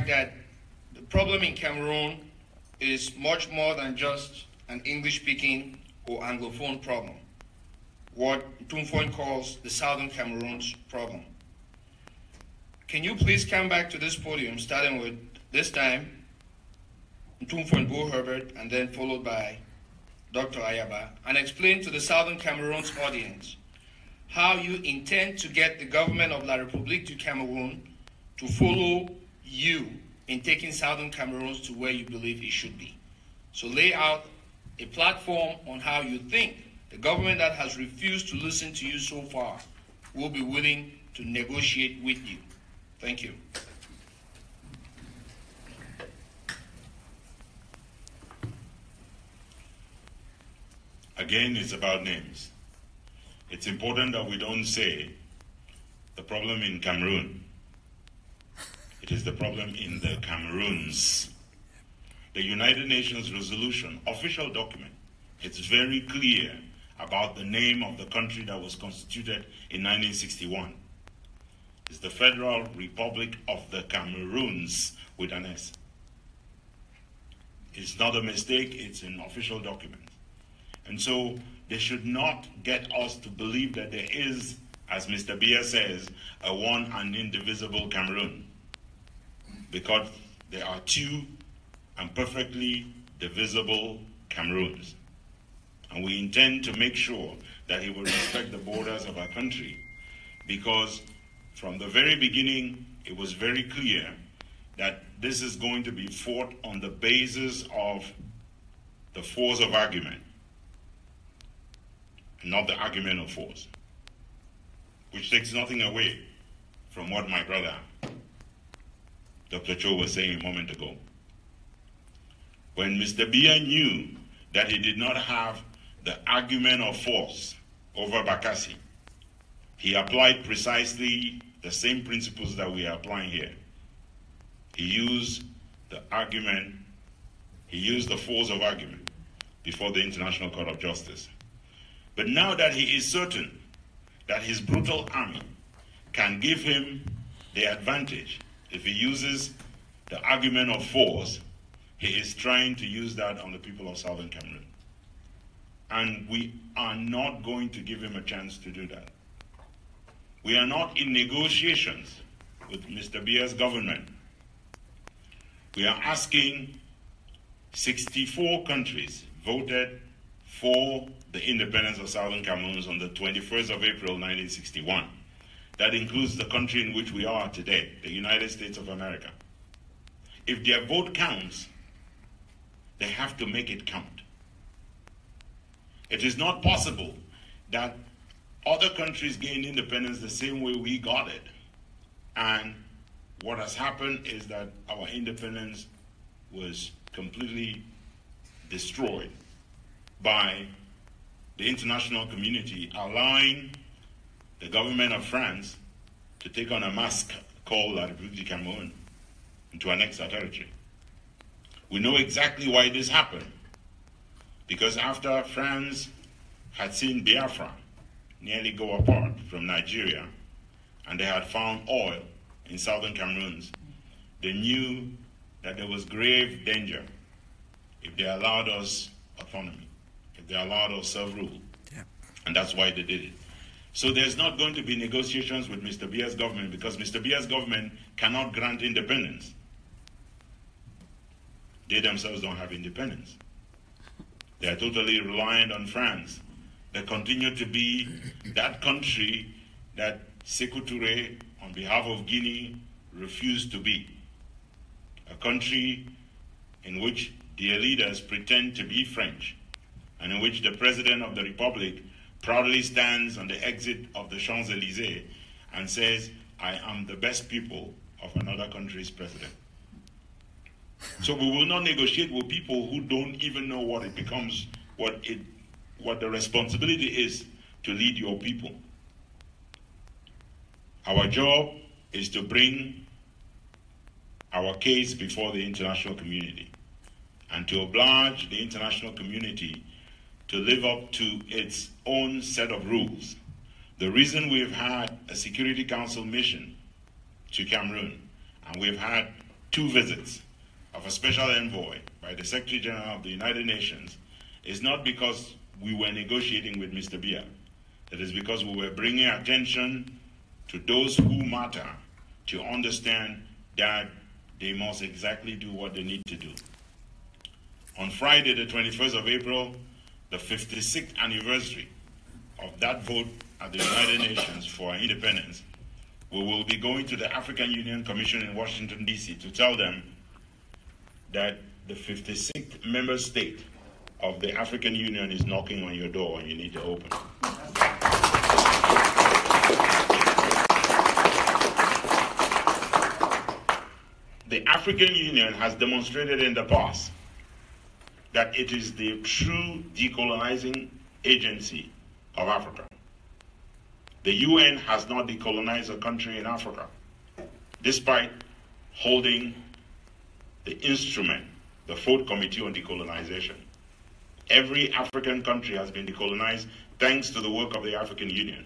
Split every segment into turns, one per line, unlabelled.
fact that the problem in Cameroon is much more than just an English-speaking or Anglophone problem, what Tumfon calls the Southern Cameroons problem. Can you please come back to this podium, starting with, this time, Tumfon Bo Herbert, and then followed by Dr. Ayaba, and explain to the Southern Cameroons audience how you intend to get the government of La République du Cameroon to follow you in taking Southern Cameroons to where you believe it should be. So lay out a platform on how you think the government that has refused to listen to you so far will be willing to negotiate with you. Thank you.
Again, it's about names. It's important that we don't say the problem in Cameroon. It is the problem in the Cameroons. The United Nations resolution, official document, it's very clear about the name of the country that was constituted in 1961. It's the Federal Republic of the Cameroons with an S. It's not a mistake, it's an official document. And so they should not get us to believe that there is, as Mr. Biya says, a one and indivisible Cameroon. Because there are two and perfectly divisible Cameroons. And we intend to make sure that he will respect the borders of our country, because from the very beginning, it was very clear that this is going to be fought on the basis of the force of argument, not the argument of force, which takes nothing away from what my brother, Dr. Cho, was saying a moment ago. When Mr. Biya knew that he did not have the argument of force over Bakassi, he applied precisely the same principles that we are applying here. He used the argument, he used the force of argument before the International Court of Justice. But now that he is certain that his brutal army can give him the advantage if he uses the argument of force, he is trying to use that on the people of Southern Cameroon. And we are not going to give him a chance to do that. We are not in negotiations with Mr. Biya's government. We are asking 64 countries voted for the independence of Southern Cameroons on the 21st of April, 1961. That includes the country in which we are today, the United States of America. If their vote counts, they have to make it count. It is not possible that other countries gain independence the same way we got it. And what has happened is that our independence was completely destroyed by the international community allowing the government of France to take on a mask called La République du Cameroun and to annex our territory. We know exactly why this happened. Because after France had seen Biafra nearly go apart from Nigeria, and they had found oil in Southern Cameroons, they knew that there was grave danger if they allowed us autonomy, if they allowed us self-rule. Yeah. And that's why they did it. So there's not going to be negotiations with Mr. Biya's government, because Mr. Biya's government cannot grant independence. They themselves don't have independence. They are totally reliant on France. They continue to be that country that Sékou Touré, on behalf of Guinea, refused to be. A country in which their leaders pretend to be French, and in which the President of the Republic proudly stands on the exit of the Champs-Élysées and says, "I am the best people of another country's president." So we will not negotiate with people who don't even know what it becomes, what the responsibility is to lead your people. Our job is to bring our case before the international community and to oblige the international community to live up to its own set of rules. The reason we've had a Security Council mission to Cameroon, and we've had 2 visits of a special envoy by the Secretary General of the United Nations is not because we were negotiating with Mr. Biya. It is because we were bringing attention to those who matter to understand that they must exactly do what they need to do. On Friday, the 21st of April, the 56th anniversary of that vote at the United Nations for independence, we will be going to the African Union Commission in Washington, D.C. to tell them that the 56th member state of the African Union is knocking on your door and you need to open. The African Union has demonstrated in the past that it is the true decolonizing agency of Africa. The UN has not decolonized a country in Africa, despite holding the instrument, the 4th Committee on Decolonization. Every African country has been decolonized thanks to the work of the African Union.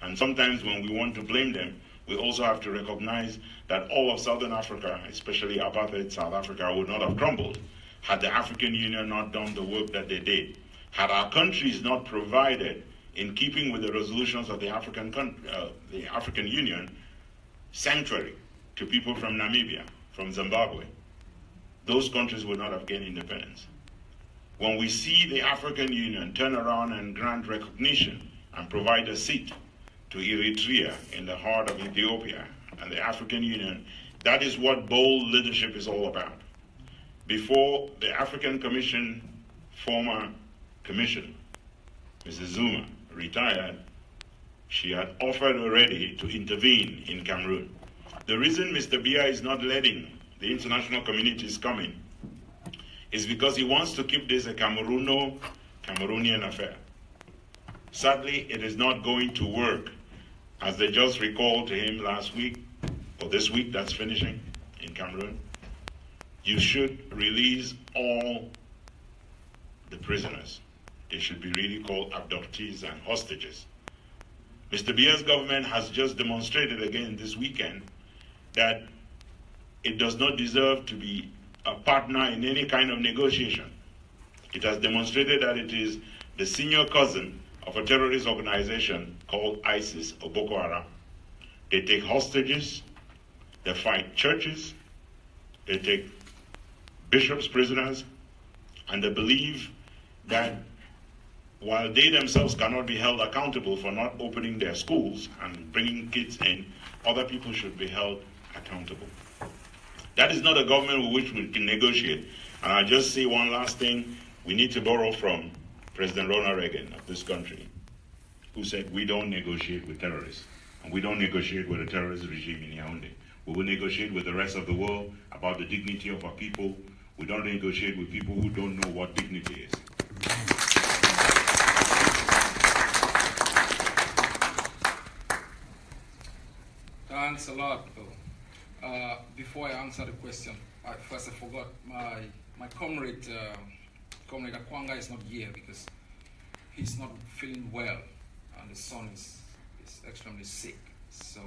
And sometimes when we want to blame them, we also have to recognize that all of Southern Africa, especially apartheid South Africa, would not have crumbled had the African Union not done the work that they did. Had our countries not provided, in keeping with the resolutions of the African Union, sanctuary to people from Namibia, from Zimbabwe, those countries would not have gained independence. When we see the African Union turn around and grant recognition and provide a seat to Eritrea in the heart of Ethiopia and the African Union, that is what bold leadership is all about. Before the African Commission, former commissioner, Mrs. Zuma, retired, she had offered already to intervene in Cameroon. The reason Mr. Biya is not letting the international communities come in is because he wants to keep this a Cameroonian affair. Sadly, it is not going to work, as they just recalled to him last week, or this week that's finishing in Cameroon. You should release all the prisoners. They should be really called abductees and hostages. Mr. Biya's government has just demonstrated again this weekend that it does not deserve to be a partner in any kind of negotiation. It has demonstrated that it is the senior cousin of a terrorist organization called ISIS or Boko Haram. They take hostages, they fight churches, they take bishops prisoners, and they believe that while they themselves cannot be held accountable for not opening their schools and bringing kids in, other people should be held accountable. That is not a government with which we can negotiate. And I'll just say one last thing. We need to borrow from President Ronald Reagan of this country, who said, we don't negotiate with terrorists. And we don't negotiate with a terrorist regime in Yaoundé. We will negotiate with the rest of the world about the dignity of our people. We don't negotiate with people who don't know what dignity is.
Thanks a lot, Bill. Before I answer the question, I forgot my comrade Akwanga is not here because he's not feeling well and his son is extremely sick. So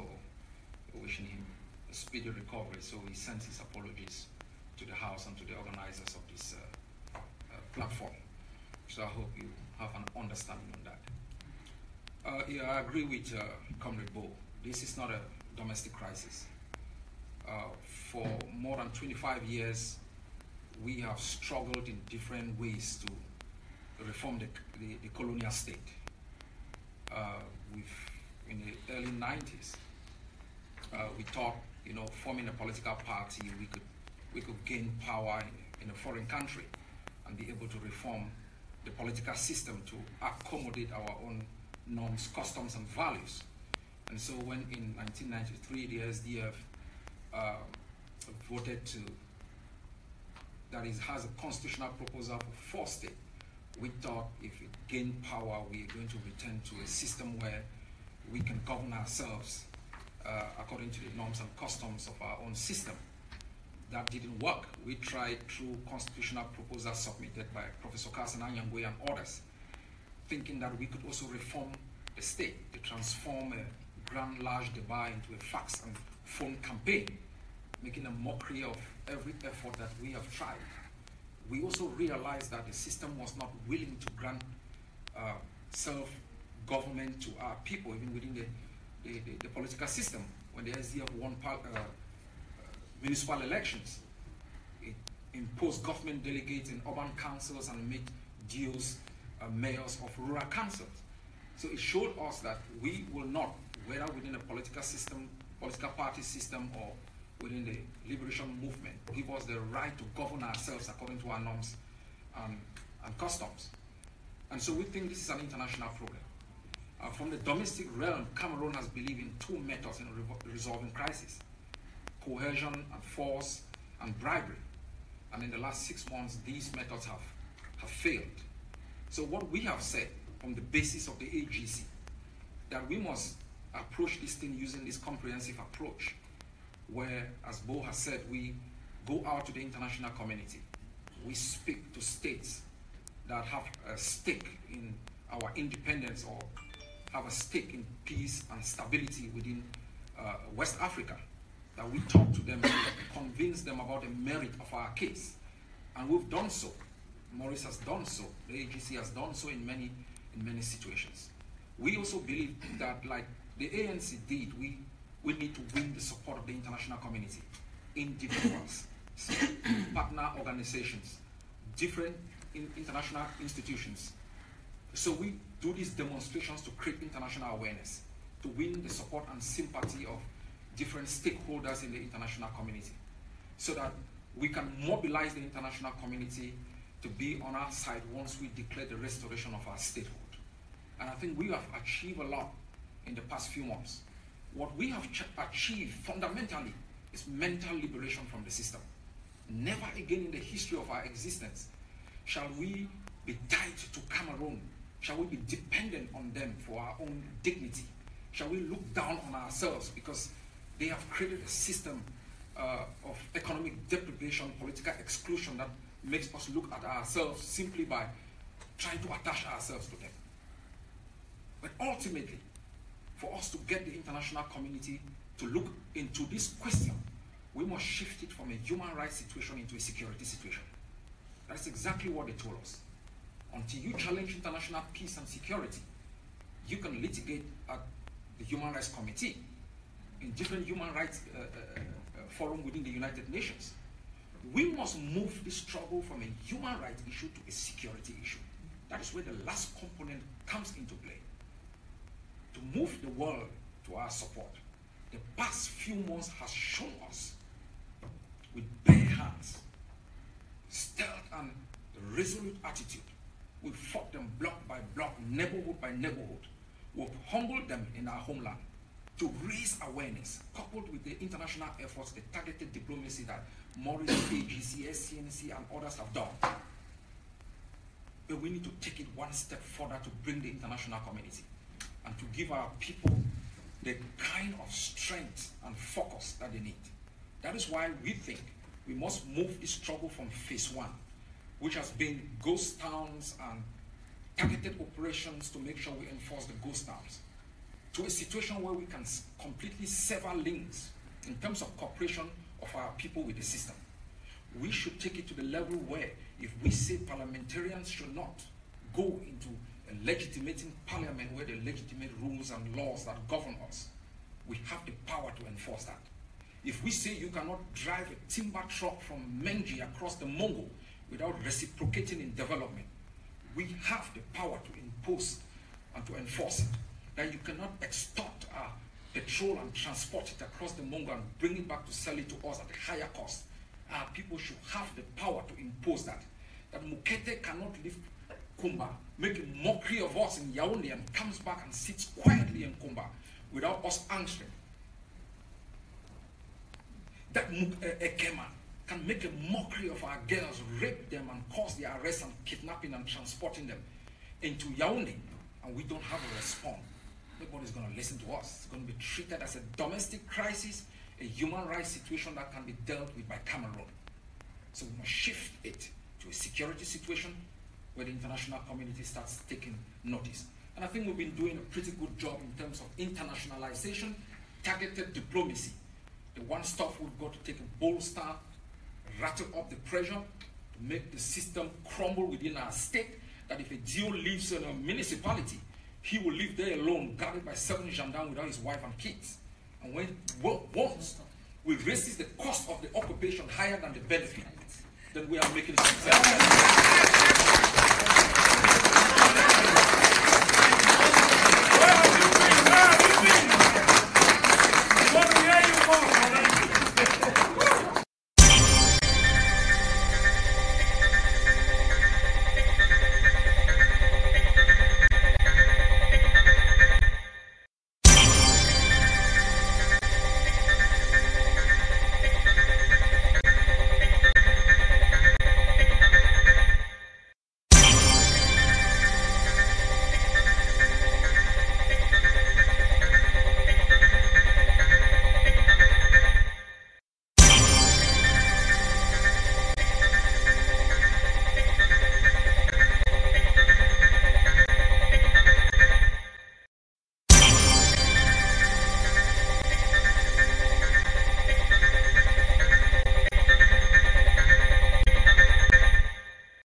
we're wishing him a speedy recovery. So he sends his apologies to the House and to the organizers of this platform. So I hope you have an understanding on that. Yeah, I agree with Comrade Bo. This is not a domestic crisis. For more than 25 years, we have struggled in different ways to reform the colonial state. In the early 90s, we thought, forming a political party, we could gain power in a foreign country and be able to reform the political system to accommodate our own norms, customs, and values. And so when in 1993 the SDF voted has a constitutional proposal for 4 states, we thought if it gained power, we are going to return to a system where we can govern ourselves according to the norms and customs of our own system. That didn't work. We tried through constitutional proposals submitted by Professor Carson Anyangwe and others, thinking that we could also reform the state, to transform a grand large debate into a fax and phone campaign making a mockery of every effort that we have tried. We also realized that the system was not willing to grant self-government to our people, even within the political system. When the SDF won municipal elections, it imposed government delegates in urban councils and made DOs mayors of rural councils. So it showed us that we will not, whether within the political system, political party system, or within the liberation movement, give us the right to govern ourselves according to our norms and customs. And so we think this is an international problem. From the domestic realm, Cameroon has believed in two methods in resolving crisis: coercion and force and bribery. And in the last 6 months, these methods have failed. So what we have said from the basis of the AGC, that we must approach this thing using this comprehensive approach, where, as Bo has said, we go out to the international community. We speak to states that have a stake in our independence or have a stake in peace and stability within West Africa. That we talk to them to convince them about the merit of our case. And we've done so. Maurice has done so. The AGC has done so in many situations. We also believe that, like the ANC did, we need to win the support of the international community, individuals, partner organizations, different international institutions. So we do these demonstrations to create international awareness, to win the support and sympathy of different stakeholders in the international community, so that we can mobilize the international community to be on our side once we declare the restoration of our statehood. And I think we have achieved a lot in the past few months. What we have achieved fundamentally is mental liberation from the system. Never again in the history of our existence shall we be tied to Cameroon. Shall we be dependent on them for our own dignity? Shall we look down on ourselves because they have created a system of economic deprivation, political exclusion that makes us look at ourselves simply by trying to attach ourselves to them? But ultimately, for us to get the international community to look into this question, we must shift it from a human rights situation into a security situation. That's exactly what they told us. Until you challenge international peace and security, you can litigate at the Human Rights Committee, in different human rights forum within the United Nations. We must move this struggle from a human rights issue to a security issue. That is where the last component comes into play. To move the world to our support, the past few months has shown us with bare hands, stealth and resolute attitude. We fought them block by block, neighborhood by neighborhood. We've humbled them in our homeland to raise awareness, coupled with the international efforts, the targeted diplomacy that Maurice, AGC, SCNC, and others have done. But we need to take it one step further to bring the international community and to give our people the kind of strength and focus that they need. That is why we think we must move this struggle from phase 1, which has been ghost towns and targeted operations to make sure we enforce the ghost towns, to a situation where we can completely sever links in terms of cooperation of our people with the system. We should take it to the level where, if we say parliamentarians should not go into a legitimating parliament where they legitimate rules and laws that govern us, we have the power to enforce that. If we say you cannot drive a timber truck from Menji across the Mongo without reciprocating in development, we have the power to impose and to enforce it. That you cannot extort petrol and transport it across the Mongo and bring it back to sell it to us at a higher cost. Our people should have the power to impose that. That Mukete cannot leave Kumba, make a mockery of us in Yaoundé and comes back and sits quietly in Kumba without us answering. That Ekema can make a mockery of our girls, rape them and cause their arrest and kidnapping and transporting them into Yaoundé, and we don't have a response. Nobody's going to listen to us. It's going to be treated as a domestic crisis, a human rights situation that can be dealt with by Cameroon. So we must shift it to a security situation where the international community starts taking notice. And I think we've been doing a pretty good job in terms of internationalization, targeted diplomacy, The one stuff we've got to take a bold stand, rattle up the pressure, to make the system crumble within our state, that if a Geo lives in a municipality, he will live there alone, guarded by 7 gendarmes without his wife and kids. And once we raise the cost of the occupation higher than the benefit, then we are making it successful.